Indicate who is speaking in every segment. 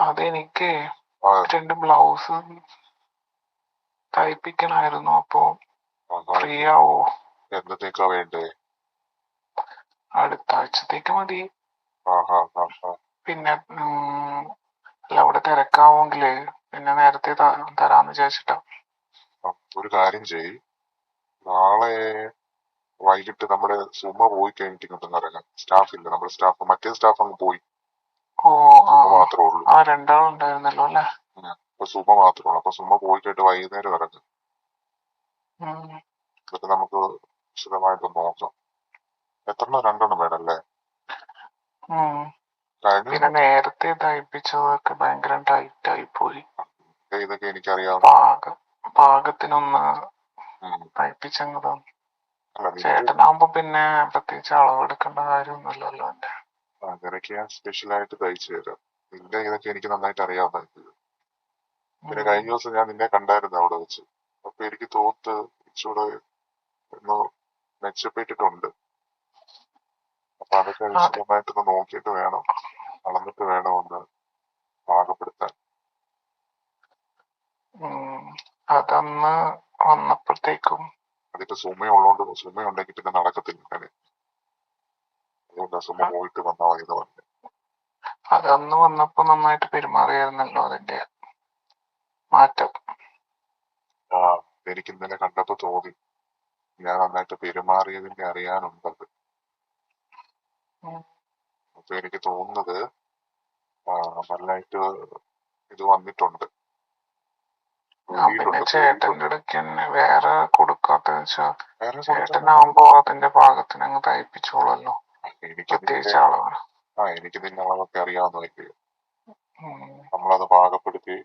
Speaker 1: അതെനിക്ക്
Speaker 2: ആ
Speaker 1: 2 ബ്ലൗസ് തയ്പ്പിക്കണായിരുന്നു. അപ്പൊ ഫ്രീ ആവോ?
Speaker 2: എന്നത്തേക്കാ വേണ്ടേ?
Speaker 1: അടുത്ത ആഴ്ചത്തേക്ക് മതി.
Speaker 2: ആ
Speaker 1: പിന്നെ അല്ല, അവിടെ തിരക്കാവെങ്കില് പിന്നെ നേരത്തെ തരാന്ന് വിചാരിച്ചിട്ടാ.
Speaker 2: ഒരു കാര്യം ചെയ്, നാളെ വൈകിട്ട് നമ്മുടെ സുമ പോയി കഴിഞ്ഞിട്ട് ഇങ്ങോട്ടൊന്ന് ഇറങ്ങാം. സ്റ്റാഫ് ഇല്ല, നമ്മുടെ സ്റ്റാഫ്, മറ്റേ സ്റ്റാഫ് അങ്ങ് പോയി.
Speaker 1: ഓ
Speaker 2: സുമ മാത്രമേ ഉള്ളൂ.
Speaker 1: 2 ആളുണ്ടായിരുന്നല്ലോ അല്ലേ?
Speaker 2: അപ്പൊ സുമ മാത്രമേ ഉള്ളൂ. അപ്പൊ സുമ പോയി കഴിഞ്ഞിട്ട് വൈകുന്നേരം ഇറങ്ങും. എന്നിട്ട് നമുക്ക് വിശദമായിട്ട് നോക്കാം. 2 വേണല്ലേ?
Speaker 1: പിന്നെ നേരത്തെ തയ്പ്പിച്ചതൊക്കെ ഭയങ്കര ടൈറ്റ് ആയി പോയി.
Speaker 2: ഇതൊക്കെ എനിക്കറിയാം.
Speaker 1: പാകത്തിനൊന്ന് തയ്പ്പിച്ചങ്ങ് തന്നു. ചേട്ടനാകുമ്പോ പിന്നെ പ്രത്യേകിച്ച് അളവെടുക്കേണ്ട കാര്യമൊന്നുമില്ലല്ലോ. എന്റെ
Speaker 2: നിനക്ക് ഞാൻ സ്പെഷ്യലായിട്ട് തയ്ച്ചു തരാം. നിന്റെ ഇതൊക്കെ എനിക്ക് നന്നായിട്ട് അറിയാവുന്ന. പിന്നെ കഴിഞ്ഞ ദിവസം ഞാൻ നിന്നെ കണ്ടായിരുന്നു അവിടെ വെച്ച്. അപ്പൊ എനിക്ക് തോന്നുന്നത് ഇച്ചിരൂടെ ഒന്ന് മെച്ചപ്പെട്ടിട്ടുണ്ട്. അപ്പൊ അതൊക്കെ വിശദമായിട്ടൊന്ന് നോക്കിയിട്ട് വേണം, അളന്നിട്ട് വേണം ഒന്ന് പാകപ്പെടുത്താൻ.
Speaker 1: അതന്ന് വന്നപ്പോഴത്തേക്കും
Speaker 2: അതിപ്പോ സുമയുള്ളതുകൊണ്ട്, സുമയുണ്ടെങ്കിൽ പിന്നെ നടക്കത്തില്ല. അതുകൊണ്ടാ സുമ പോയിട്ട് വന്നാ മതി എന്ന് പറഞ്ഞു.
Speaker 1: അതന്ന് വന്നപ്പോ നന്നായിട്ട് പെരുമാറിയായിരുന്നല്ലോ. അതിന്റെ മാറ്റം
Speaker 2: എനിക്ക് ഇന്നലെ കണ്ടപ്പോ തോന്നി, ഞാൻ നന്നായിട്ട് പെരുമാറിയതിന്റെ അറിയാനുണ്ടത്. അപ്പൊ എനിക്ക് തോന്നുന്നത് നന്നായിട്ട് ഇത് വന്നിട്ടുണ്ട്.
Speaker 1: പിന്നെ ചേട്ടന്റെ ഇടയ്ക്ക് തന്നെ വേറെ കൊടുക്കാത്ത ചേട്ടനാവുമ്പോ അതിന്റെ പാകത്തിന് അങ്ങ് തയ്പ്പിച്ചോളല്ലോ. പ്രത്യേകിച്ച് അളവ്.
Speaker 2: എനിക്ക് നിന്റെ അളവൊക്കെ അറിയാവുന്നതല്ലേ. നമ്മളത് പാകപ്പെടുത്തി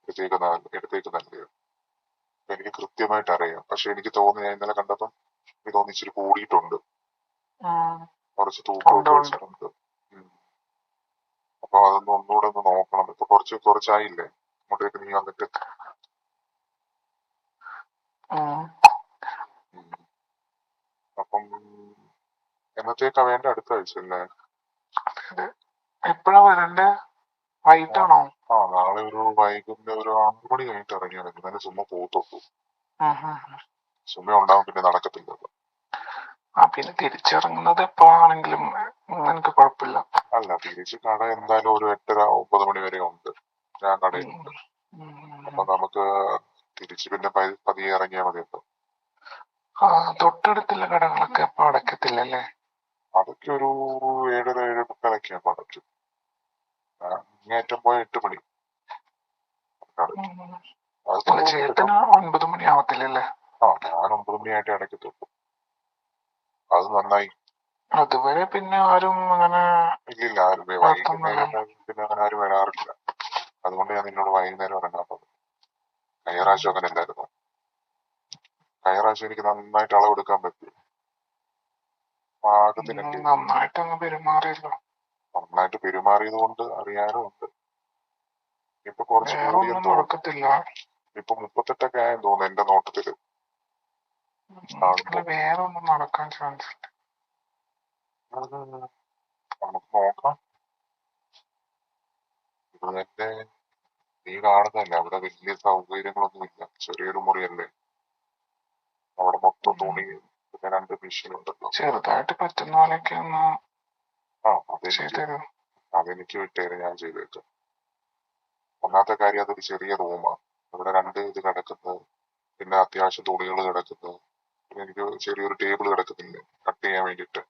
Speaker 2: എടുത്തേക്കുന്നല്ലേ. എനിക്ക് കൃത്യമായിട്ട് അറിയാം. പക്ഷെ എനിക്ക് തോന്നി, ഞാൻ ഇന്നലെ കണ്ടപ്പം എനിക്ക് തോന്നി ഇച്ചിരി കൂടിയിട്ടുണ്ട്, കുറച്ച് തൂക്കം വെച്ചിട്ടുണ്ട്. അപ്പൊ അതൊന്ന് ഒന്നുകൂടെ ഒന്ന് നോക്കണം. ഇപ്പൊ കുറച്ചായില്ലേ അങ്ങോട്ടേക്ക് നീ വന്നിട്ട്. അപ്പം എന്നത്തേക്കാ വേണ്ട? അടുത്ത ആഴ്ച അല്ലേ?
Speaker 1: എപ്പോഴാ വരണ്ടേ? വൈകിട്ടാണോ?
Speaker 2: നാളെ ഒരു വൈകുന്നേരം ഒരു 6 മണി കഴിഞ്ഞിട്ട് ഇറങ്ങിയാൽ മതി. എന്നാലും സുമ പോകത്തുള്ളൂ. സുമ ഉണ്ടാവും, പിന്നെ നടക്കത്തില്ലല്ലോ.
Speaker 1: പിന്നെ തിരിച്ചിറങ്ങുന്നത് എപ്പോഴാണെങ്കിലും എനിക്ക് കുഴപ്പമില്ല.
Speaker 2: അല്ല, തിരിച്ച് കട എന്തായാലും ഒരു 8:30-9 മണി വരെ ഉണ്ട്. ഞാൻ കടയിലുണ്ട്. അപ്പൊ നമുക്ക് തിരിച്ച് പിന്നെ പതിയെ ഇറങ്ങിയാൽ മതിയല്ലോ.
Speaker 1: തൊട്ടടുത്തുള്ള കടകളൊക്കെ അപ്പൊ അടയ്ക്കത്തില്ലല്ലേ? അതൊക്കെ
Speaker 2: ഒരു 7:30-7:45 ആകുമ്പോ അടയ്ക്കും. അങ്ങേറ്റം പോയ 8 മണി.
Speaker 1: ചേട്ടന് 9 മണി ആവത്തില്ലല്ലേ?
Speaker 2: ഞാൻ 9 മണിയായിട്ട് അടയ്ക്കത്തുള്ളൂ. അത് നന്നായി.
Speaker 1: അതുവരെ പിന്നെ ആരും അങ്ങനെ
Speaker 2: ഇല്ലില്ല, ആരും വൈകുന്നേരം പിന്നെ അങ്ങനെ ആരും വരാറില്ല. അതുകൊണ്ട് ഞാൻ നിന്നോട് വൈകുന്നേരം ഇറങ്ങാൻ പറഞ്ഞു. കഴിഞ്ഞ പ്രാവശ്യം അങ്ങനെ ഇല്ലായിരുന്നു. കഴിഞ്ഞ പ്രാവശ്യം എനിക്ക് നന്നായിട്ട് അളവെടുക്കാൻ പറ്റും. പാകത്തിനല്ലേ. നന്നായിട്ട് പെരുമാറിയത് കൊണ്ട് അറിയാനും ഉണ്ട്. ഇപ്പൊ കുറച്ച് കൂടിയെന്ന് തോന്നുന്നു. ഇപ്പൊ 38 ആയെന്ന് തോന്നുന്നു എന്റെ നോട്ടത്തില്.
Speaker 1: വേറെ ഒന്നും നടക്കാൻ ചാൻസ് ഇല്ല.
Speaker 2: നമുക്ക് നോക്കാം. ഇതുതന്നെ നീ കാണുന്നതല്ലേ, അവിടെ വലിയ സൗകര്യങ്ങളൊന്നും ഇല്ല. ചെറിയൊരു മുറിയല്ലേ. അവിടെ മൊത്തം തുണി, പിന്നെ 2 മെഷീൻ ഉണ്ടല്ലോ. ചെറുതായിട്ട് പറ്റുന്ന പോലെയൊക്കെ ഒന്ന് അതെനിക്ക് വിട്ടേര്, ഞാൻ ചെയ്തേക്കാം. ഒന്നാമത്തെ കാര്യം, അതൊരു ചെറിയ റൂമാണ്. അവിടെ 2 ഇത് കിടക്കുന്നത്, പിന്നെ അത്യാവശ്യം തുണികൾ കിടക്കുന്നത്, പിന്നെ എനിക്ക് ചെറിയൊരു ടേബിൾ കിടക്കുന്നില്ലേ കട്ട് ചെയ്യാൻ വേണ്ടിട്ട്.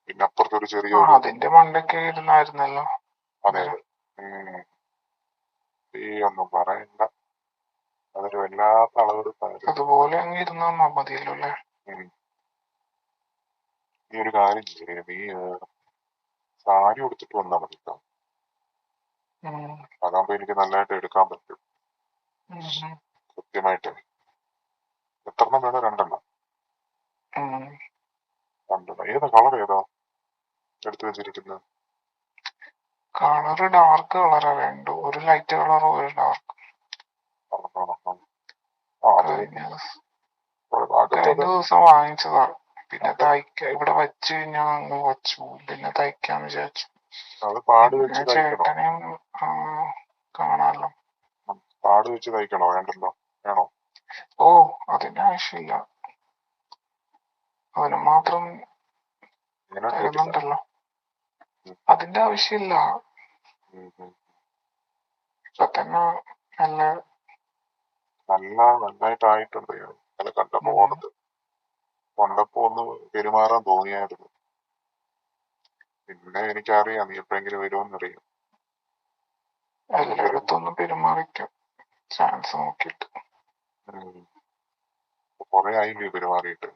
Speaker 2: പിന്നെ അപ്പുറത്തൊരു ചെറിയൊരു അതിന്റെ മണ്ടൊക്കെ ഇരുന്നായിരുന്നല്ലോ. അതെ അതെ. ഒന്നും പറയണ്ട, അതൊരു വല്ലാത്ത അളവെടുപ്പായിരുന്നു. അതുപോലെ അങ്ങ് ഇരുന്നാ മതിയല്ലോ അല്ലേ? നീ ഒരു കാര്യം ചെയ്യേ, നീ സാരി ഉടുത്തിട്ട് വന്നാ മതി. അതാകുമ്പോ എനിക്ക് നല്ലതായിട്ട് എടുക്കാൻ പറ്റും കൃത്യമായിട്ട്. എത്ര എണ്ണം വേണം? 2 എണ്ണം. 2 എണ്ണം. ഏതാ കളർ? ഏതാ എടുത്തു വെച്ചിരിക്കുന്നത്? കളറ് ഡാർക്ക് കളറാ വേണ്ടു. ഒരു ലൈറ്റ് കളറും ഒരു ഡാർക്ക്. കഴിഞ്ഞ ദിവസം വാങ്ങിച്ചതാ. പിന്നെ ഇവിടെ വെച്ച് കഴിഞ്ഞാൽ അങ്ങ് വച്ചു, പിന്നെ തയ്ക്കാന്ന് വിചാരിച്ചു. അത് പാട് വെച്ച് ചേട്ടനെയും
Speaker 1: കാണാമല്ലോ.
Speaker 2: കാർഡ് വെച്ച് തയ്ക്കണോ? വേണ്ടല്ലോ. വേണോ?
Speaker 1: ഓ, അതിന്റെ ആവശ്യമില്ല. അതിന് മാത്രം
Speaker 2: ഇങ്ങനെ കേട്ടില്ല.
Speaker 1: തരുന്നുണ്ടല്ലോ. അതിന്റെ ആവശ്യമില്ല. ഇപ്പൊ തന്നെ നല്ല
Speaker 2: നന്നായിട്ടായിട്ടുണ്ട്. ഇന്നലെ കണ്ടപ്പോ കൊണ്ടപ്പോ ഒന്ന് പെരുമാറാൻ തോന്നിയായിരുന്നു. പിന്നെ എനിക്കറിയാം നീ എപ്പോഴെങ്കിലും വരുമെന്നറിയാം.
Speaker 1: എല്ലായിടത്തൊന്നും പെരുമാറിക്കും ചാൻസ് നോക്കിയിട്ട്.
Speaker 2: കൊറേ ആയില്ലേ പെരുമാറിയിട്ട്.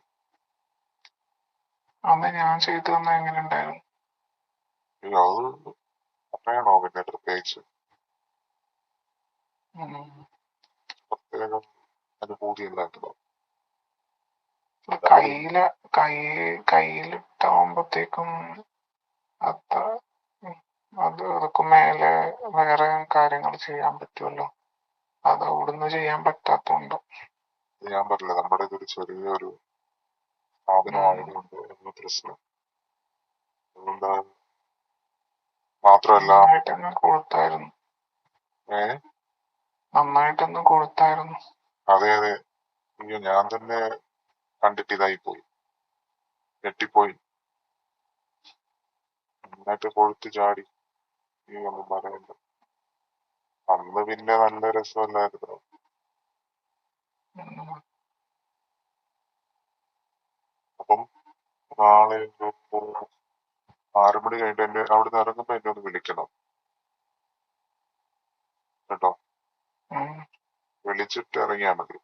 Speaker 1: അന്ന് ഞാൻ ചെയ്തു തന്ന എങ്ങനെ ഉണ്ടായിരുന്നു?
Speaker 2: അത് പറയണോ പിന്നെ പ്രത്യേകിച്ച്? പ്രത്യേകം അനുഭൂതി ഉണ്ടാക്കുന്നോ?
Speaker 1: കയ്യിലിട്ടാവുമ്പത്തേക്കും അതൊക്കെ മേലെ വേറെ കാര്യങ്ങൾ ചെയ്യാൻ പറ്റുമല്ലോ. അത് അവിടുന്ന് ചെയ്യാൻ പറ്റാത്തോണ്ട്.
Speaker 2: ഞാൻ പറഞ്ഞില്ല, നമ്മുടെ ഇതൊരു ചെറിയൊരു സ്ഥാപനമായതുകൊണ്ട് എന്ന പ്രശ്നം. അതുകൊണ്ട് മാത്രമല്ല
Speaker 1: നന്നായിട്ടൊന്ന് കൊടുത്തായിരുന്നു. നന്നായിട്ടൊന്ന് കൊടുത്തായിരുന്നു.
Speaker 2: അതെ. അയ്യോ, ഞാൻ തന്നെ കണ്ടിട്ട് ഇതായിപ്പോയി, ഞെട്ടിപ്പോയി. നന്നായിട്ട് കൊഴുത്ത് ചാടി. ഈ ഒന്നും പറയണ്ട. അന്ന് പിന്നെ നല്ല രസമല്ലായിരുന്നു. അപ്പം നാളെ 6 മണി കഴിഞ്ഞിട്ട് എന്നെ അവിടുന്ന് ഇറങ്ങുമ്പോ എന്നെ ഒന്ന് വിളിക്കണം കേട്ടോ. വിളിച്ചിട്ട് ഇറങ്ങിയാ മതി.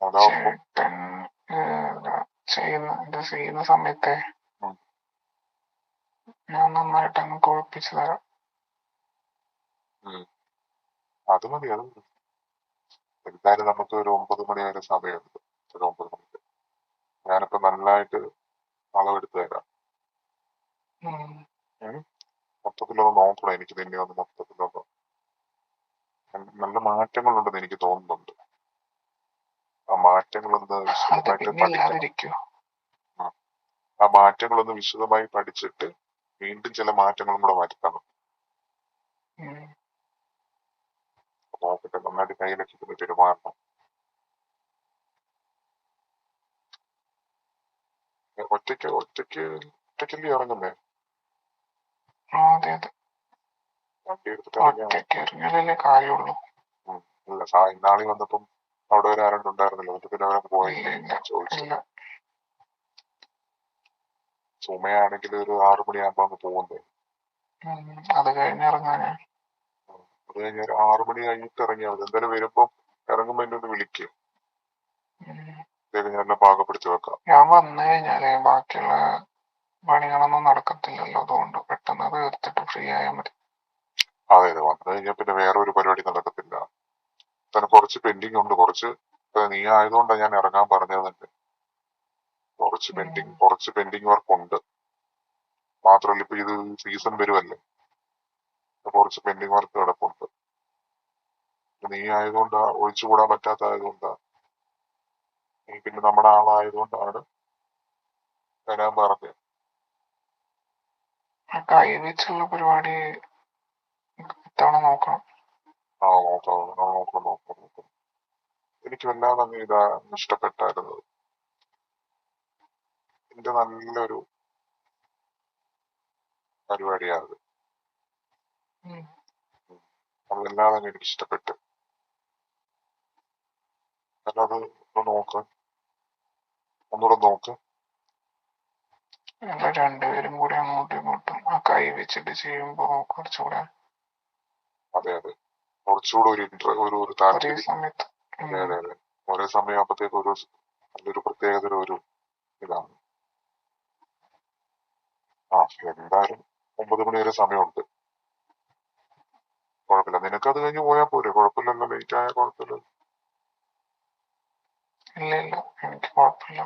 Speaker 2: അതാവുമ്പോ
Speaker 1: ചെയ്യുന്ന സമയത്തെ ഞാൻ നന്നായിട്ട് അങ്ങ് കൊഴിപ്പിച്ചു തരാം.
Speaker 2: അത് മതി. എന്തായാലും നമുക്ക് ഒരു 9 മണി വരെ സമയമുണ്ട്. ഒരു 9 മണിക്ക് ഞാനിപ്പോ നന്നായിട്ട് അളവെടുത്ത് തരാം. മൊത്തത്തിലൊന്ന് നോക്കണം. എനിക്ക് നിന്നെ ഒന്ന് മൊത്തത്തിലൊന്ന് നല്ല മാറ്റങ്ങളുണ്ടെന്ന് എനിക്ക് തോന്നുന്നുണ്ട്. ആ മാറ്റങ്ങളൊന്ന് വിശദമായിട്ട് പഠിക്കണം. ആ മാറ്റങ്ങളൊന്ന് വിശദമായി പഠിച്ചിട്ട് വീണ്ടും ചില മാറ്റങ്ങളും കൂടെ വരുത്തണം. നോക്കട്ടെ, നന്നായിട്ട് കയ്യിലൊക്കെ പെരുമാറണം. ഒറ്റയ്ക്കല്ലേ ഇറങ്ങുന്നേ? വണ്ടി എടുത്തിട്ട് ഇറങ്ങിയാലേ കാര്യമുള്ളൂ. ഇല്ല, ഇന്നാളി വന്നപ്പം അവിടെ ഒരു ആരുണ്ടായിരുന്നല്ലോ. എന്നിട്ട് പിന്നെ അവരെ പോയി ചോദിച്ചു. ചുമയാണെങ്കിൽ ഒരു 6 മണിയാകുമ്പോ അങ്ങ് പോകുന്നേ.
Speaker 1: അത് കഴിഞ്ഞ് 6
Speaker 2: മണി കഴിഞ്ഞിട്ട് ഇറങ്ങിയാൽ മതി. എന്തായാലും വരുമ്പോ ഇറങ്ങുമ്പോ എന്നെ ഒന്ന് വിളിക്കും. ഞാൻ പാകപ്പെടുത്തി വെക്കാം.
Speaker 1: ഞാൻ വന്നു കഴിഞ്ഞാലേ ബാക്കിയുള്ള പണികളൊന്നും നടക്കത്തില്ലല്ലോ. അതുകൊണ്ട് പെട്ടെന്ന് തീർത്തിട്ട് ഫ്രീ ആയാൽ മതി.
Speaker 2: അതെ, വന്നു കഴിഞ്ഞാൽ പിന്നെ വേറെ ഒരു പരിപാടി നടക്കത്തില്ല. തന്നെ കുറച്ച് പെൻഡിങ് ഉണ്ട്. നീ ആയതുകൊണ്ടാണ് ഞാൻ ഇറങ്ങാൻ പറഞ്ഞത് തന്നെ. കുറച്ച് പെൻഡിങ് വർക്ക് ഉണ്ട്. മാത്രമല്ല ഇപ്പൊ ഇത് സീസൺ വരുമല്ലേ, കുറച്ച് പെൻഡിങ് വർക്ക് കിടപ്പുണ്ട്. നീ ആയതുകൊണ്ടാ, ഒഴിച്ചുകൂടാൻ പറ്റാത്തതായതുകൊണ്ടാ. നീ പിന്നെ നമ്മുടെ ആളായതുകൊണ്ടാണ് വരാൻ പറഞ്ഞത്.
Speaker 1: കൈവച്ചുള്ള പരിപാടി ഇത്തവണ നോക്കണം.
Speaker 2: നോക്കാം. എനിക്ക് വല്ലാതെ അങ്ങ് ഇഷ്ടപ്പെട്ടായിരുന്നു. എന്റെ നല്ലൊരു പരിപാടിയാണ്. അതെല്ലാതെ എനിക്ക് ഇഷ്ടപ്പെട്ടു. അല്ലാതെ ഒന്നുകൂടെ നോക്ക്.
Speaker 1: രണ്ടുപേരും കൂടി അങ്ങോട്ടും ഇങ്ങോട്ടും ആ കൈ വെച്ചിട്ട് ചെയ്യുമ്പോ കുറച്ചുകൂടെ. അതെ,
Speaker 2: കുറച്ചുകൂടെ ഒരു താല്പര്യം.
Speaker 1: അതെ.
Speaker 2: ഒരേ സമയമാകുമ്പോഴത്തേക്ക് ഒരു നല്ലൊരു പ്രത്യേകത ഒരു ഇതാണ്. എന്തായാലും 9 മണി വരെ സമയമുണ്ട്. കുഴപ്പമില്ല. നിനക്കത് കഴിഞ്ഞ് പോയാൽ പോരെ? കുഴപ്പമില്ലല്ലോ, ലേറ്റ് ആയ കുഴപ്പമില്ല.
Speaker 1: ഇല്ല, എനിക്ക് കുഴപ്പമില്ല.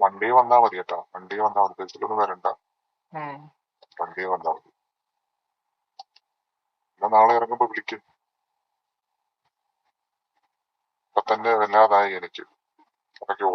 Speaker 2: വണ്ടി വന്നാ മതി കേട്ടാ. വണ്ടി വന്നാ മതി, ബസ്സിലൊന്നും വരണ്ട. വണ്ടി വന്നാ മതി. എന്നാ നാളെ ഇറങ്ങുമ്പോ വിളിക്കും. ഇപ്പൊ തന്നെ വല്ലാതായി എനിക്ക്. അതൊക്കെ